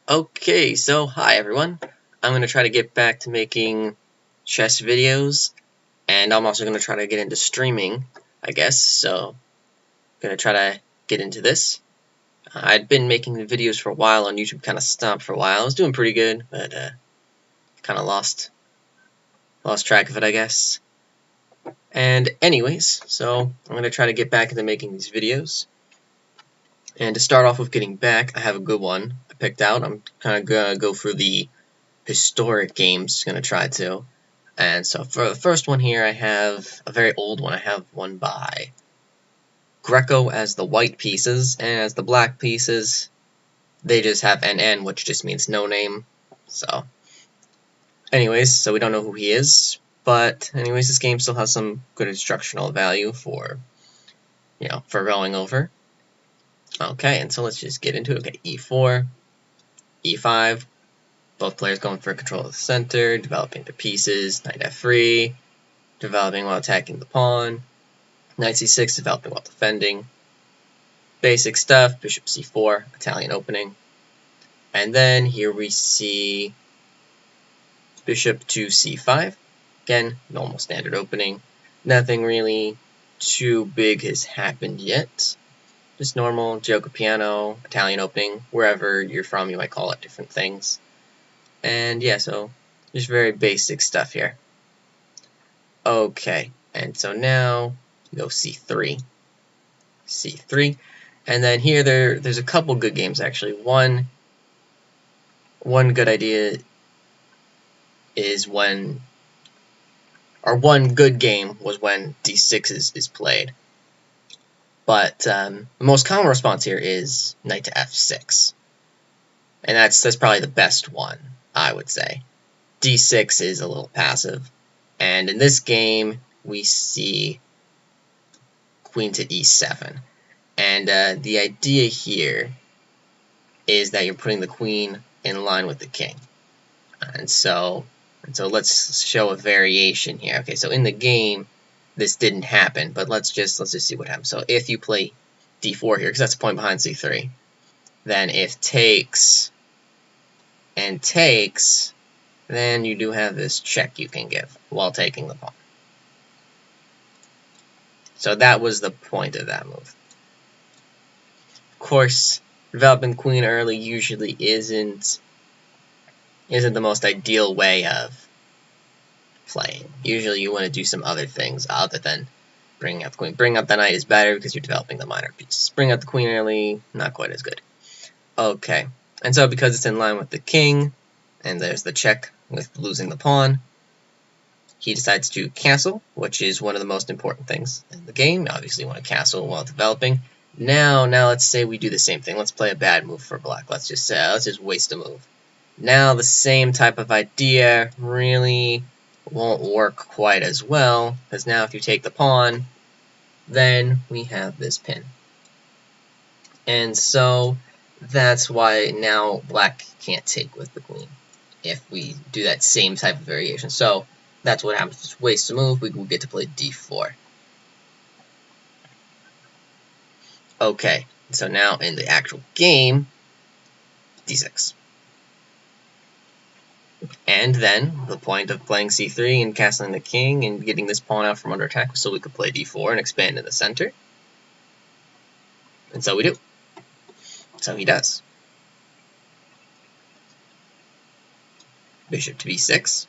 Okay, so hi everyone. I'm going to try to get back to making chess videos, and I'm also going to try to get into streaming, I guess, so I'm going to try to get into this. I'd been making the videos for a while on YouTube, kind of stopped for a while. I was doing pretty good, but kind of lost track of it, I guess. And anyways, so I'm going to try to get back into making these videos. And to start off with getting back, I have a good one I picked out. I'm kind of going to go through the historic games, going to try to. And so for the first one here, I have a very old one. I have one by Greco as the white pieces, and as the black pieces, they just have NN, which just means no name. So, anyways, so we don't know who he is. But anyways, this game still has some good instructional value for, for going over. Okay, and so let's just get into it. Okay, E4, E5. Both players going for control of the center, developing their pieces. Knight F3, developing while attacking the pawn. Knight C6, developing while defending. Basic stuff, bishop C4, Italian opening. And then here we see bishop to C5. Again, normal standard opening. Nothing really too big has happened yet. Just normal gioco piano, Italian opening. Wherever you're from, you might call it different things. And yeah, so just very basic stuff here. Okay, and so now go C3. C3. And then here there's a couple good games actually. One good idea is when, or one good game was when D6 is played. But the most common response here is knight to F6. And that's probably the best one, I would say. D6 is a little passive. And in this game, we see queen to E7. And the idea here is that you're putting the queen in line with the king. And so let's show a variation here. Okay, so in the game, this didn't happen, but let's just see what happens. So if you play D4 here, because that's the point behind C3, then if takes and takes, then you do have this check you can give while taking the pawn. So that was the point of that move. Of course, developing queen early usually isn't the most ideal way of playing. Usually you want to do some other things other than bringing out the queen. Bringing up the knight is better because you're developing the minor pieces. Bring out the queen early, not quite as good. Okay, and so because it's in line with the king, and there's the check with losing the pawn, he decides to castle, which is one of the most important things in the game. Obviously you want to castle while developing. Now let's say we do the same thing. Let's play a bad move for black. Let's just waste a move. Now the same type of idea really won't work quite as well, because now if you take the pawn, then we have this pin. And so that's why now black can't take with the queen if we do that same type of variation. So that's what happens. Just waste a move, we will get to play D4. Okay, so now in the actual game, D6. And then the point of playing C3 and castling the king and getting this pawn out from under attack was so we could play D4 and expand in the center. And so we do. So he does. Bishop to B6.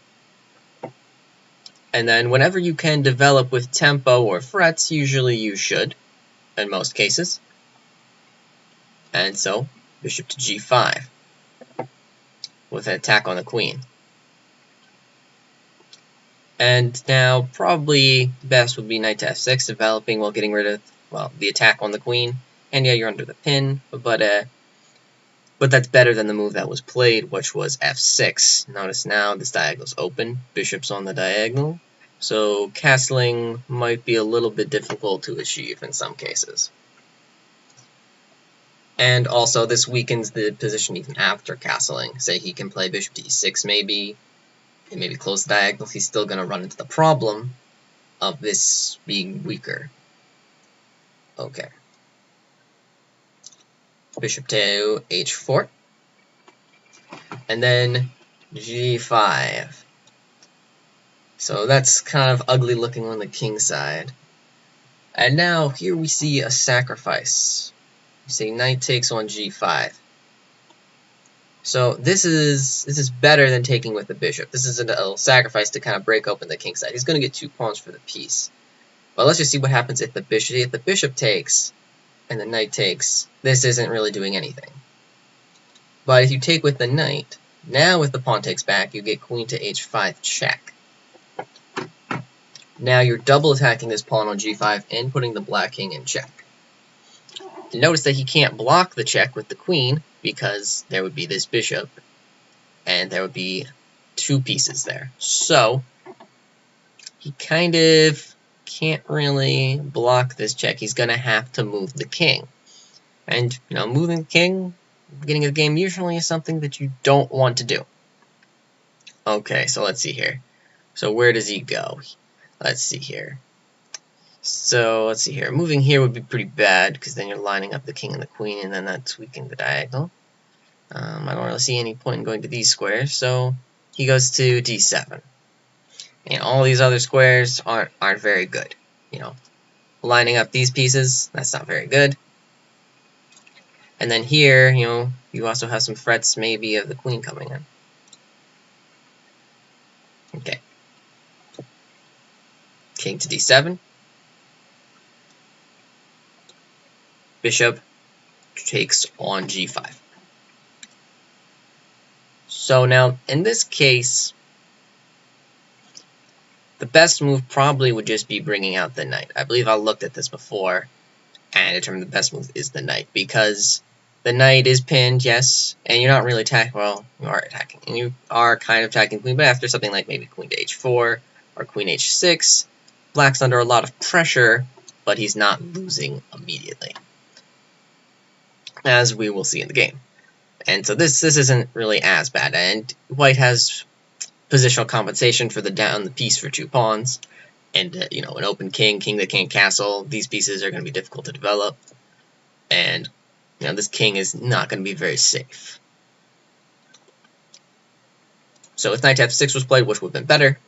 And then whenever you can develop with tempo or frets, usually you should, in most cases. And so, bishop to G5, with an attack on the queen. And now, probably best would be knight to F6, developing while getting rid of, well, the attack on the queen. And yeah, you're under the pin, but that's better than the move that was played, which was F6. Notice now this diagonal's open, bishop's on the diagonal, so castling might be a little bit difficult to achieve in some cases. And also this weakens the position even after castling. Say he can play bishop to E6 maybe, and maybe close the diagonal, he's still going to run into the problem of this being weaker. Okay. Bishop to H4. and then g5. So that's kind of ugly looking on the king side. And now here we see a sacrifice. You see knight takes on g5. So this is better than taking with the bishop. This is a sacrifice to kind of break open the king side. He's going to get 2 pawns for the piece. But let's just see what happens if the bishop takes and the knight takes. This isn't really doing anything. But if you take with the knight, now with the pawn takes back, you get queen to h5 check. Now you're double attacking this pawn on g5 and putting the black king in check. And notice that he can't block the check with the queen because there would be this bishop and there would be 2 pieces there. So he kind of can't really block this check. He's going to have to move the king. And, you know, moving the king, beginning of the game, usually is something that you don't want to do. Okay, so let's see here. So where does he go? Let's see here. So, let's see here. Moving here would be pretty bad, because then you're lining up the king and the queen, and then that's weakening the diagonal. I don't really see any point in going to these squares, so he goes to d7. And all these other squares aren't very good. You know, lining up these pieces, that's not very good. And then here, you know, you also have some threats maybe of the queen coming in. Okay. King to d7. Bishop takes on g5. So now, in this case, the best move probably would just be bringing out the knight. I believe I looked at this before and determined the best move is the knight, because the knight is pinned, yes, and you're not really attacking. Well, you are attacking, and you are kind of attacking queen, but after something like maybe queen to h4 or queen h6, black's under a lot of pressure, but he's not losing immediately, as we will see in the game. And so this isn't really as bad, and white has positional compensation for the piece for 2 pawns, and you know, an open king that can't castle. These pieces are going to be difficult to develop, and you know, this king is not going to be very safe. So if knight to f6 was played, which would have been better,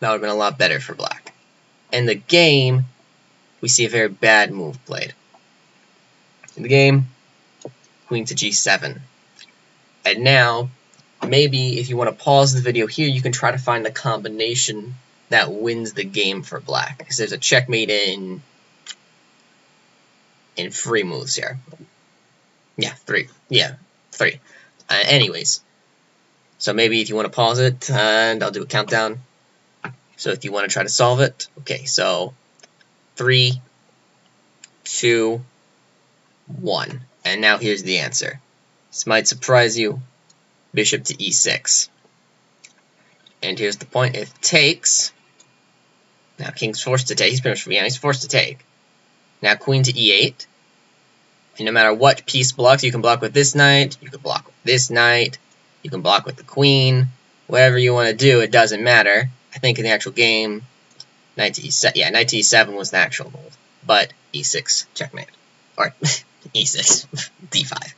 that would have been a lot better for black. In the game, we see a very bad move played. In the game, queen to g7. And now, maybe if you want to pause the video here, you can try to find the combination that wins the game for black. Because there's a checkmate in 3 moves here. Yeah, 3. Yeah, 3. Anyways, so maybe if you want to pause it, and I'll do a countdown. So if you want to try to solve it, okay, so 3, 2, 1. And now here's the answer. This might surprise you. Bishop to e6. And here's the point. If takes, now king's forced to take. He's pretty much, yeah, he's forced to take. Now queen to e8. And no matter what piece blocks, you can block with this knight, you can block with this knight, you can block with the queen. Whatever you want to do, it doesn't matter. I think in the actual game, knight to e7, yeah, knight to e7 was the actual move. But e6, checkmate. Or e6, d5.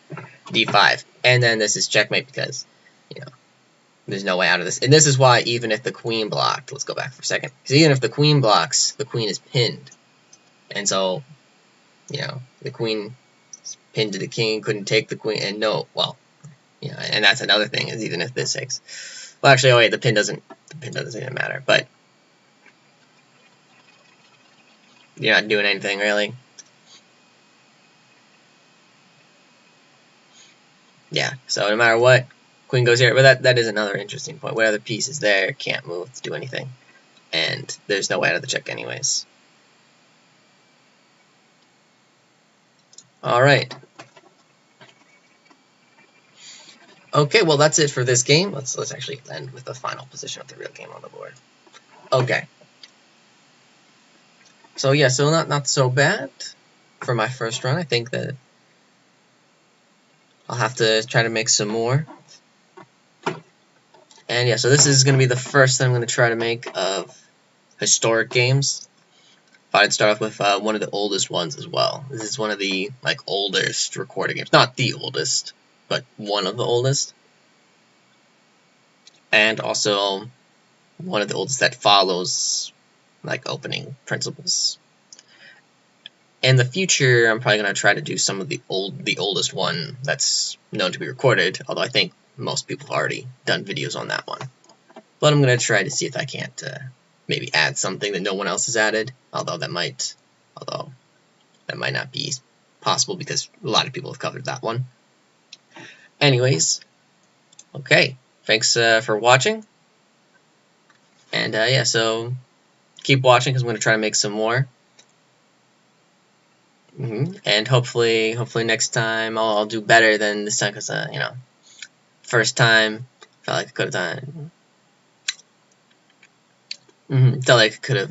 d5. And then this is checkmate because, you know, there's no way out of this. And this is why even if the queen blocked, let's go back for a second. Because even if the queen blocks, the queen is pinned. And so, you know, the queen is pinned to the king, couldn't take the queen, and no, well, you know, and that's another thing, is even if this takes. Well, actually, oh wait, the pin doesn't even matter, but you're not doing anything, really. Yeah, so no matter what, queen goes here. But that is another interesting point. What other piece is there? Can't move to do anything. And there's no way out of the check anyways. Alright. Okay, well that's it for this game. Let's actually end with the final position of the real game on the board. Okay. So yeah, so not so bad for my first run. I think that I'll have to try to make some more. And yeah, so this is going to be the first that I'm going to try to make of historic games. Thought I'd start off with one of the oldest ones as well. This is one of the oldest recorded games. Not the oldest, but one of the oldest. and also one of the oldest that follows like opening principles. In the future, I'm probably going to try to do some of the oldest one that's known to be recorded, although I think most people have already done videos on that one. But I'm going to try to see if I can't maybe add something that no one else has added, although that might not be possible because a lot of people have covered that one. Anyways, okay, thanks for watching, and yeah, so keep watching because I'm going to try to make some more. And hopefully next time I'll do better than this time, because you know, first time felt like I could have done. Felt like I could have.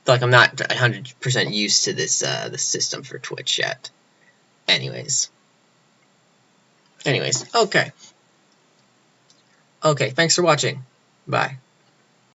Felt like I'm not 100% used to this system for Twitch yet. Anyways, okay. Okay, thanks for watching. Bye.